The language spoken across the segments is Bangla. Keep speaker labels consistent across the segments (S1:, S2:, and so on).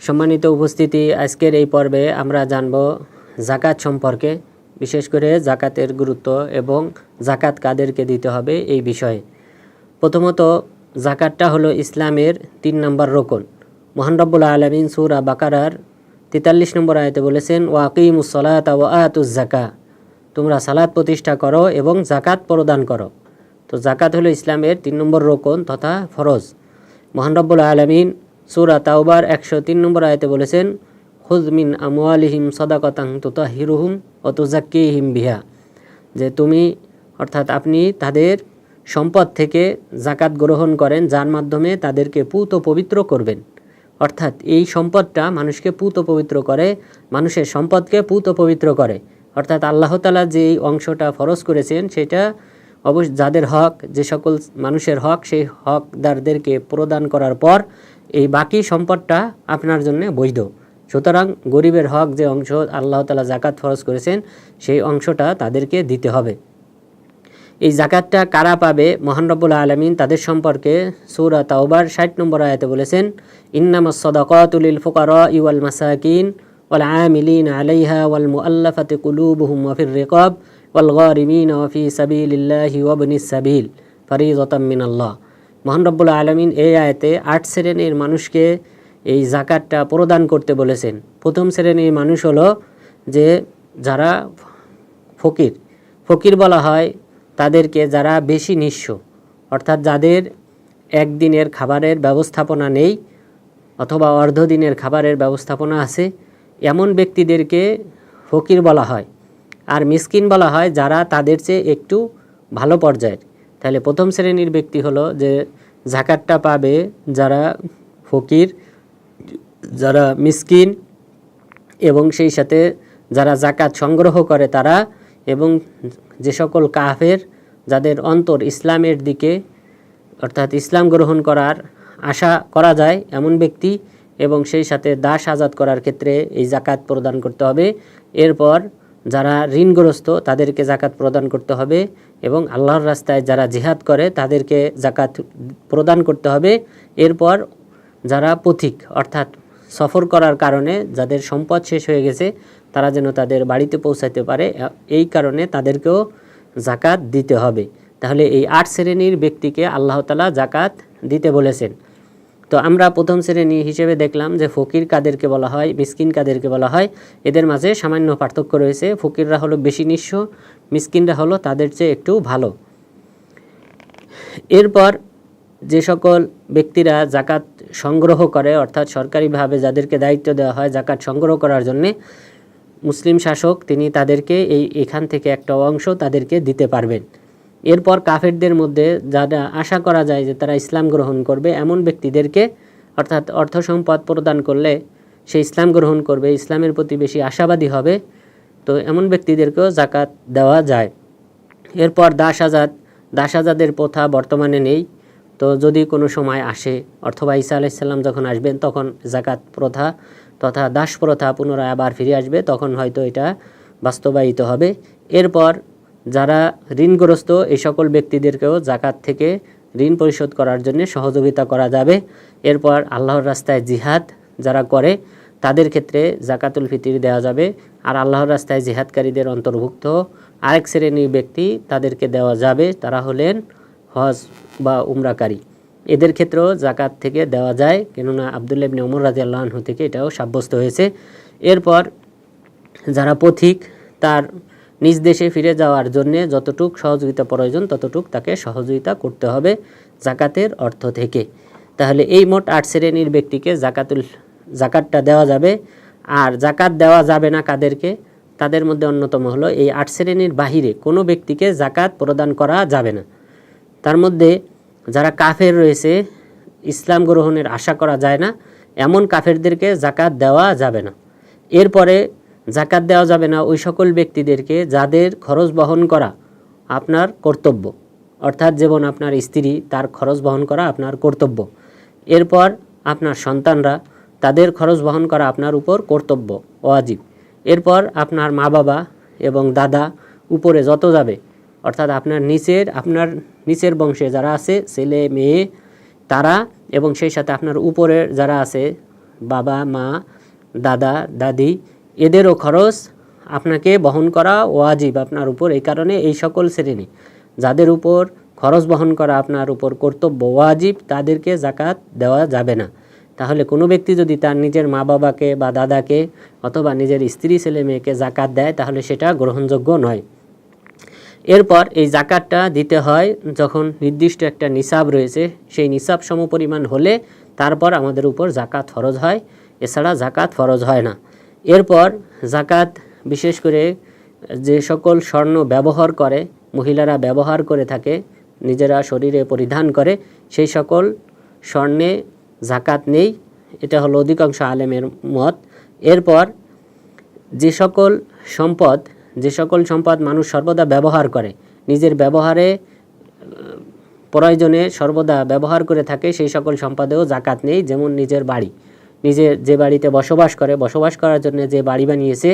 S1: সম্মানিত উপস্থিতি, আজকের এই পর্বে আমরা জানব যাকাত সম্পর্কে, বিশেষ করে যাকাতের গুরুত্ব এবং যাকাত কাদেরকে দিতে হবে এই বিষয়ে। প্রথমত, যাকাতটা হলো ইসলামের 3 নম্বর রোকন। মহান রব্বুল আলামিন সূরা বাকারার 43 নম্বর আয়াতে বলেছেন, ওয়াকিমুস সালাতা ওয়া আতুজ যাকা, তোমরা সালাত প্রতিষ্ঠা করো এবং যাকাত প্রদান করো। তো যাকাত হলো ইসলামের 3 নম্বর রোকন তথা ফরজ। মহান রব্বুল আলামিন সূরা তাওবার 103 নম্বর আয়াতে বলেছেন, খুয মিন আমওয়ালিহিম সাদাকাতান তুতাহহিরুহুম ওয়া তুযাক্কিহিম বিহা, যে তুমি অর্থাৎ আপনি তাদের সম্পদ থেকে যাকাত গ্রহণ করেন, যার মাধ্যমে তাদেরকে পুত ও পবিত্র করবেন। অর্থাৎ এই সম্পদটা মানুষকে পুত ও পবিত্র করে, মানুষের সম্পদকে পুত ও পবিত্র করে। অর্থাৎ আল্লাহ তাআলা যে অংশটা ফরজ করেছেন সেটা অবশ্য যাদের হক, যে সকল মানুষের হক, সেই হকদারদেরকে প্রদান করার পর এই বাকি সম্পদটা আপনার জন্য বৈধ। সুতরাং গরিবের হক যে অংশ আল্লাহ তাআলা যাকাত ফরজ করেছেন সেই অংশটা তাদেরকে দিতে হবে। এই যাকাতটা কারা পাবে? মহান রব্বুল আলামিন তাদের সম্পর্কে সূরা তাওবার 60 নম্বর আয়াতে বলেছেন, ইন্নামাস সাদাকাতু লিল ফুকারাই ওয়াল মাসাকিন ওয়াল আমিলিনা আলাইহা ওয়াল মুআল্লাফাতি কুলুবুহুম ওয়া ফির রিকাব ওয়াল গারিমিনা ওয়া ফি সাবিলিল্লাহি ওয়া ইবনিস সাবিল ফারিযাতাম মিনাল্লাহ। মহান রব্বুল আলামিন এই আয়াতে 8 শ্রেণীর মানুষকে এই যাকাতটা প্রদান করতে বলেছেন। প্রথম শ্রেণীর মানুষ হলো যে যারা ফকির বলা হয় তাদেরকে, যারা বেশি নিঃস্ব, অর্থাৎ যাদের একদিনের খাবারের ব্যবস্থাপনা নেই অথবা অর্ধদিনের খাবারের ব্যবস্থাপনা আছে, এমন ব্যক্তিদেরকে ফকির বলা হয়। আর মিসকিন বলা হয় যারা তাদের চেয়ে একটু ভালো পর্যায়ের। তাহলে প্রথম শ্রেণীর ব্যক্তি হলো যে যাকাতটা পাবে যারা ফকির, যারা মিসকিন এবং সেই সাথে যারা যাকাত সংগ্রহ করে তারা, এবং যে সকল কাফের যাদের অন্তর ইসলামের দিকে অর্থাৎ ইসলাম গ্রহণ করার আশা করা যায় এমন ব্যক্তি, এবং সেই সাথে দাস আজাদ করার ক্ষেত্রে এই যাকাত প্রদান করতে হবে। এরপর যারা ঋণগ্রস্ত তাদেরকে যাকাত প্রদান করতে হবে, এবং আল্লাহর রাস্তায় যারা জিহাদ করে তাদেরকে যাকাত প্রদান করতে হবে। এরপর যারা পথিক অর্থাৎ সফর করার কারণে যাদের সম্পদ শেষ হয়ে গেছে তারা যেন তাদের বাড়িতে পৌঁছাতে পারে, এই কারণে তাদেরকেও যাকাত দিতে হবে। তাহলে এই 8 শ্রেণীর ব্যক্তিকে আল্লাহ তাআলা যাকাত দিতে বলেছেন। তো আমরা প্রথম শ্রেণী হিসেবে দেখলাম যে ফকির কাদেরকে বলা হয়, মিসকিন কাদেরকে বলা হয়। এদের মাঝে সামান্য পার্থক্য রয়েছে। ফকিররা হলো বেশি নিঃস্ব, মিসকিনরা হলো তাদের চেয়ে একটু ভালো। এরপর যে সকল ব্যক্তিরা যাকাত সংগ্রহ করে, অর্থাৎ সরকারিভাবে যাদেরকে দায়িত্ব দেওয়া হয় যাকাত সংগ্রহ করার জন্যে, মুসলিম শাসক তিনি তাদেরকে এখান থেকে একটা অংশ তাদেরকে দিতে পারবেন। এরপর কাফেরদের মধ্যে যারা আশা করা যায় যে তারা ইসলাম গ্রহণ করবে এমন ব্যক্তিদেরকে, অর্থাৎ অর্থ সম্পদ প্রদান করলে সে ইসলাম গ্রহণ করবে, ইসলামের প্রতি বেশি আশাবাদী হবে, তো এমন ব্যক্তিদেরকেও যাকাত দেওয়া যায়। এরপর দাস আজাদের প্রথা বর্তমানে নেই। তো যদি কোনো সময় আসে অথবা ঈসা আলাইহিস সালাম যখন আসবেন তখন যাকাত প্রথা তথা দাস প্রথা পুনরায় আবার ফিরে আসবে, তখন হয়তো এটা বাস্তবায়িত হবে। এরপর যারা ঋণগ্রস্ত এই সকল ব্যক্তিদেরকেও যাকাত থেকে ঋণ পরিশোধ করার জন্য সহযোগিতা করা যাবে। এরপর আল্লাহর রাস্তায় জিহাদ যারা করে তাদের ক্ষেত্রে যাকাতুল ফিতর দেওয়া যাবে। আর আল্লাহর রাস্তায় জিহাদকারীদের অন্তর্ভুক্ত আরেক শ্রেণীর ব্যক্তি তাদেরকে দেওয়া যাবে, তারা হলেন হজ বা উমরাকারী। এদের ক্ষেত্রেও যাকাত থেকে দেওয়া যায়, কেননা আব্দুল্লাহ ইবনে ওমর রাদিয়াল্লাহু আনহু থেকে এটাও সাব্যস্ত হয়েছে। এরপর যারা পথিক, তার নিজ দেশে ফিরে যাওয়ার জন্য যতটুক সহযোগিতা প্রয়োজন ততটুক তাকে সহযোগিতা করতে হবে যাকাতের অর্থ থেকে। তাহলে এই মোট 8 শ্রেণীর ব্যক্তিকে যাকাতটা দেওয়া যাবে। আর যাকাত দেওয়া যাবে না কাদেরকে? তাদের মধ্যে অন্যতম হলো এই 8 শ্রেণীর বাহিরে কোনো ব্যক্তিকে যাকাত প্রদান করা যাবে না। তার মধ্যে যারা কাফের রয়েছে, ইসলাম গ্রহণের আশা করা যায় না, এমন কাফেরদেরকে যাকাত দেওয়া যাবে না। এরপরে যাকাত দেওয়া যাবে না ওই সকল ব্যক্তিদেরকে যাদের খরচ বহন করা আপনার কর্তব্য, অর্থাৎ যেমন আপনার স্ত্রী, তার খরচ বহন করা আপনার কর্তব্য। এরপর আপনার সন্তানরা, তাদের খরচ বহন করা আপনার উপর কর্তব্য, ওয়াজিব। এরপর আপনার মা বাবা এবং দাদা উপরে যত যাবে, অর্থাৎ আপনার নিচের বংশে যারা আছে ছেলে মেয়ে তারা, এবং সেই সাথে আপনার উপরের যারা আছে বাবা মা দাদা দাদি এদেরও খরচ আপনাকে বহন করা ওয়াজিব আপনার উপর। এই কারণে এই সকল শ্রেণী যাদের উপর খরচ বহন করা আপনার উপর কর্তব্য ওয়াজিব, তাদেরকে জাকাত দেওয়া যাবে না। তাহলে কোনো ব্যক্তি যদি তার নিজের মা বাবাকে বা দাদাকে অথবা নিজের স্ত্রী ছেলে মেয়েকে জাকাত দেয় তাহলে সেটা গ্রহণযোগ্য নয়। এরপর এই জাকাতটা দিতে হয় যখন নির্দিষ্ট একটা নিসাব রয়েছে, সেই নিসাব সমপরিমাণ হলে তারপর আমাদের উপর জাকাত ফরজ হয়, এছাড়া জাকাত ফরজ হয় না। এরপর জাকাত বিশেষ করে যে সকল স্বর্ণ ব্যবহার করে, মহিলারা ব্যবহার করে থাকে, নিজেরা শরীরে পরিধান করে, সেই সকল স্বর্ণে জাকাত নেই, এটা হলো অধিকাংশ আলেমের মত। এরপর যে সকল সম্পদ মানুষ সর্বদা ব্যবহার করে, নিজের ব্যবহারে প্রয়োজনে সর্বদা ব্যবহার করে থাকে, সেই সকল সম্পদেও জাকাত নেই। যেমন নিজের বাড়ি, নিজের যে বাড়িতে বসবাস করার জন্য যে বাড়ি বানিয়েছে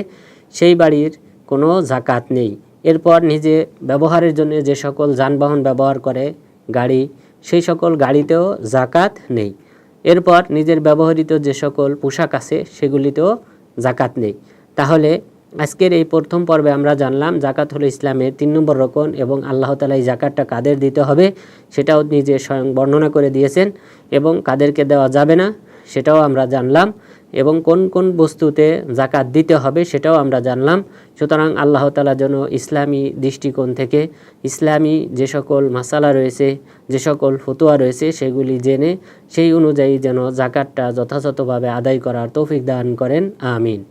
S1: সেই বাড়ির কোনো জাকাত নেই। এরপর নিজে ব্যবহারের জন্য যে সকল যানবাহন ব্যবহার করে, গাড়ি, সেই সকল গাড়িতেও জাকাত নেই। এরপর নিজের ব্যবহৃত যে সকল পোশাক আছে সেগুলিতেও জাকাত নেই। তাহলে আজকের এই প্রথম পর্বে আমরা জানলাম জাকাত হলো ইসলামের 3 নম্বর রকম এবং আল্লাহ তাআলা এই জাকাতটা কাদের দিতে হবে সেটাও নিজে স্বয়ং বর্ণনা করে দিয়েছেন, এবং কাদেরকে দেওয়া যাবে না সেটাও আমরা জানলাম, এবং কোন কোন বস্তুতে জাকাত দিতে হবে সেটাও আমরা জানলাম। সুতরাং আল্লাহ তাআলা যেন ইসলামী দৃষ্টিকোণ থেকে ইসলামী যে সকল মাসালা রয়েছে, যে সকল ফতোয়া রয়েছে সেগুলি জেনে সেই অনুযায়ী যেন জাকাতটা যথাযথভাবে আদায় করার তৌফিক দান করেন। আমিন।